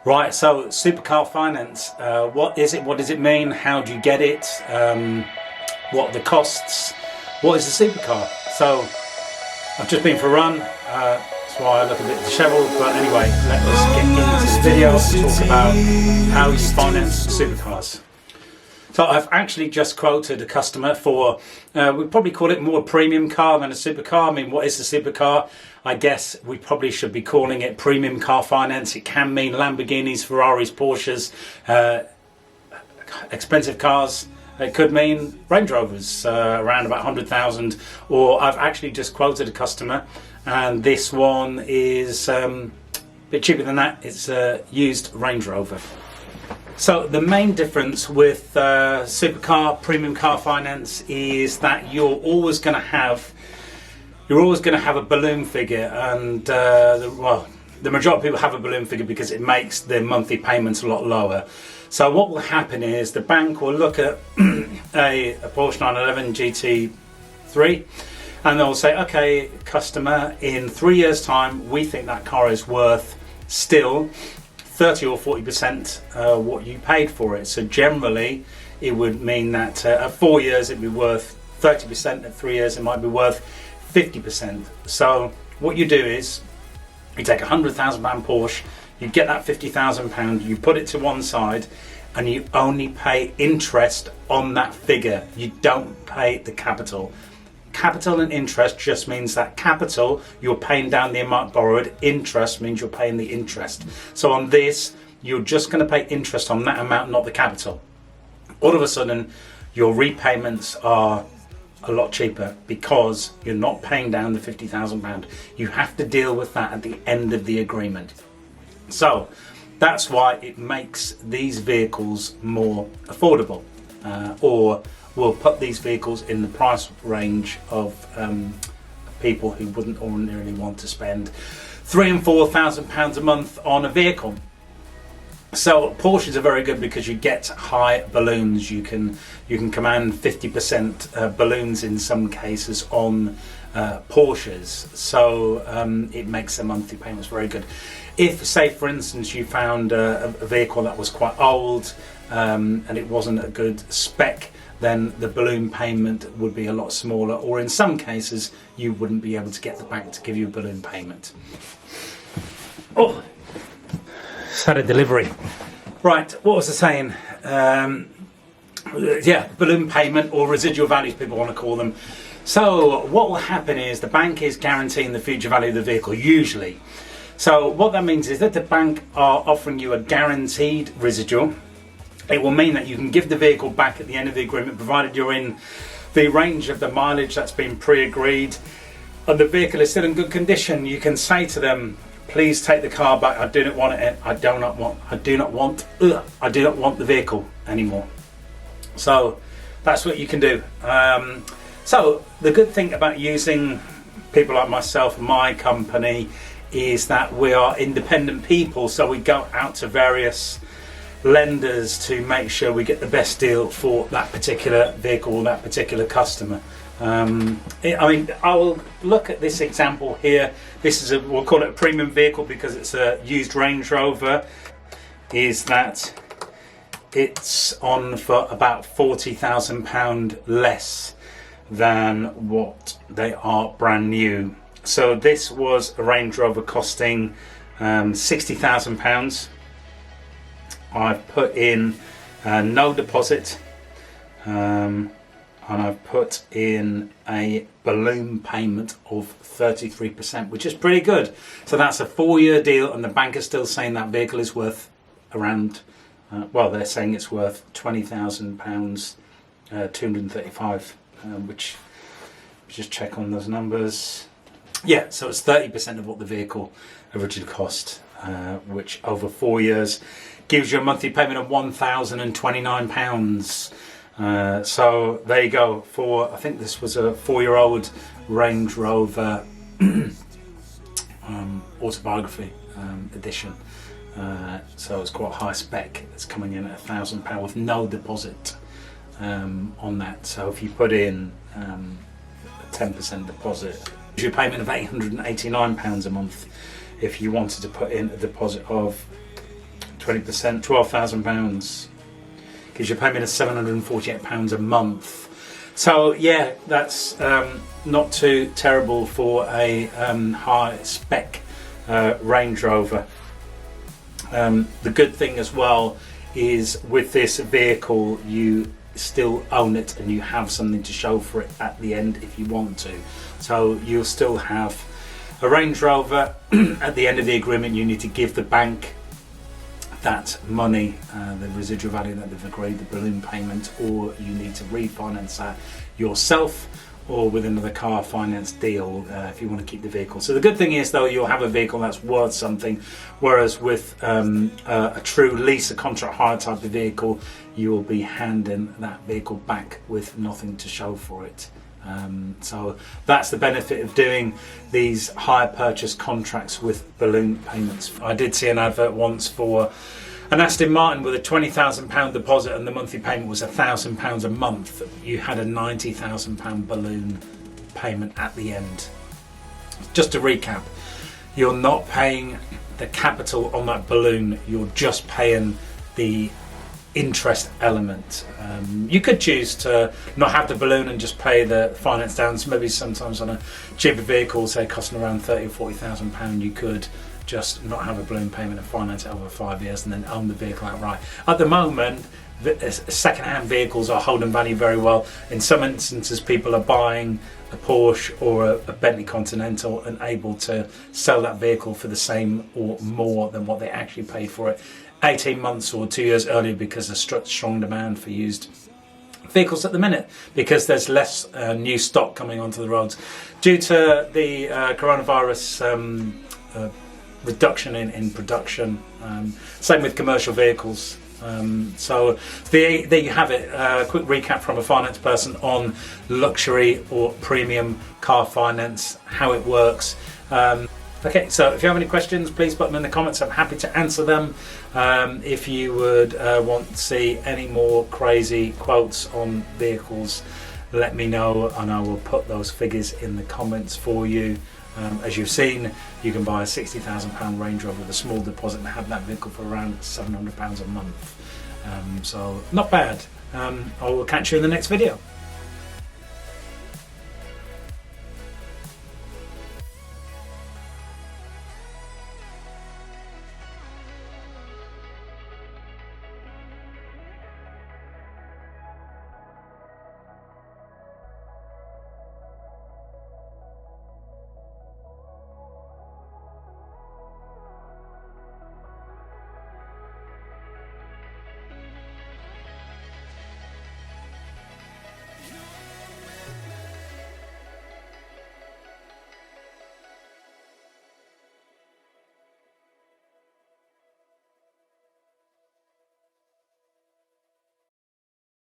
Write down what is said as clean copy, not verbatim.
Right, so Supercar Finance, what is it? What does it mean? How do you get it? What are the costs? What is the supercar? So, I've just been for a run, that's why I look a bit disheveled, but anyway, let us get into the video and talk about how you finance supercars. So I've actually just quoted a customer for, we'd probably call it more a premium car than a supercar. I mean, what is a supercar? I guess we probably should be calling it premium car finance. It can mean Lamborghinis, Ferraris, Porsches, expensive cars. It could mean Range Rovers, around about 100,000. Or I've actually just quoted a customer, and this one is a bit cheaper than that. It's a used Range Rover. So the main difference with supercar, premium car finance is that you're always going to have a balloon figure, and the majority of people have a balloon figure because it makes their monthly payments a lot lower. So what will happen is the bank will look at a Porsche 911 GT3 and they'll say, okay, customer, in 3 years time we think that car is worth still 30 or 40% what you paid for it. So generally it would mean that at 4 years it'd be worth 30%, at 3 years it might be worth 50%. So what you do is you take a £100,000 Porsche, you get that £50,000, you put it to one side and you only pay interest on that figure. You don't pay the capital. Capital and interest just means that capital, you're paying down the amount borrowed. Interest means you're paying the interest. So on this, you're just going to pay interest on that amount, not the capital. All of a sudden, your repayments are a lot cheaper because you're not paying down the £50,000. You have to deal with that at the end of the agreement. So that's why it makes these vehicles more affordable, or we'll put these vehicles in the price range of people who wouldn't ordinarily want to spend £3,000 and £4,000 a month on a vehicle. So Porsches are very good because you get high balloons. You can command 50% balloons in some cases on Porsches. So it makes the monthly payments very good. If, say, for instance, you found a vehicle that was quite old and it wasn't a good spec, then the balloon payment would be a lot smaller, or in some cases you wouldn't be able to get the bank to give you a balloon payment. Oh, just had a delivery. Right, what was I saying? Yeah, balloon payment, or residual values people want to call them. So what will happen is the bank is guaranteeing the future value of the vehicle, usually. So what that means is that the bank are offering you a guaranteed residual. It will mean that you can give the vehicle back at the end of the agreement, provided you're in the range of the mileage that's been pre-agreed and the vehicle is still in good condition. You can say to them, please take the car back. I do not want it. I do not want the vehicle anymore. So that's what you can do. So the good thing about using people like myself and my company is that we are independent people, so we go out to various lenders to make sure we get the best deal for that particular vehicle or that particular customer. I mean, I will look at this example here. This is we'll call it a premium vehicle because it's a used Range Rover. Is that it's on for about £40,000 less than what they are brand new. So this was a Range Rover costing £60,000. I've put in no deposit, and I've put in a balloon payment of 33%, which is pretty good. So that's a 4-year deal, and the bank is still saying that vehicle is worth around, well, they're saying it's worth £20,000, 235, which just check on those numbers. Yeah, so it's 30% of what the vehicle originally cost, which over 4 years gives you a monthly payment of £1,029. So there you go. For I think this was a 4-year-old Range Rover autobiography edition. So it's quite high spec. It's coming in at £1,000 with no deposit on that. So if you put in a 10% deposit, your payment of £889 a month. If you wanted to put in a deposit of 20%, £12,000. Gives you a payment of £748 a month. So yeah, that's not too terrible for a high spec Range Rover. The good thing as well is with this vehicle you still own it and you have something to show for it at the end if you want to. So you'll still have a Range Rover. At the end of the agreement you need to give the bank that money, the residual value that they've agreed, the balloon payment, or you need to refinance that yourself or with another car finance deal if you want to keep the vehicle. So the good thing is though, you'll have a vehicle that's worth something, whereas with a true lease, a contract hire type of vehicle, you will be handing that vehicle back with nothing to show for it. So that's the benefit of doing these hire purchase contracts with balloon payments. I did see an advert once for an Aston Martin with a £20,000 deposit and the monthly payment was £1,000 a month. You had a £90,000 balloon payment at the end. Just to recap, you're not paying the capital on that balloon, you're just paying the interest element. You could choose to not have the balloon and just pay the finance down. So maybe sometimes on a cheaper vehicle, say costing around £30,000 or £40,000, you could just not have a balloon payment and finance it over 5 years and then own the vehicle outright. At the moment, second-hand vehicles are holding value very well. In some instances, people are buying a Porsche or a Bentley Continental and able to sell that vehicle for the same or more than what they actually paid for it 18 months or 2 years earlier, because there's strong demand for used vehicles at the minute, because there's less new stock coming onto the roads due to the coronavirus reduction in production. Same with commercial vehicles. So there you have it. A quick recap from a finance person on luxury or premium car finance, how it works. Okay, so if you have any questions, please put them in the comments. I'm happy to answer them. If you would want to see any more crazy quotes on vehicles, let me know and I will put those figures in the comments for you. As you've seen, you can buy a £60,000 Range Rover with a small deposit and have that vehicle for around £700 a month. So not bad. I will catch you in the next video.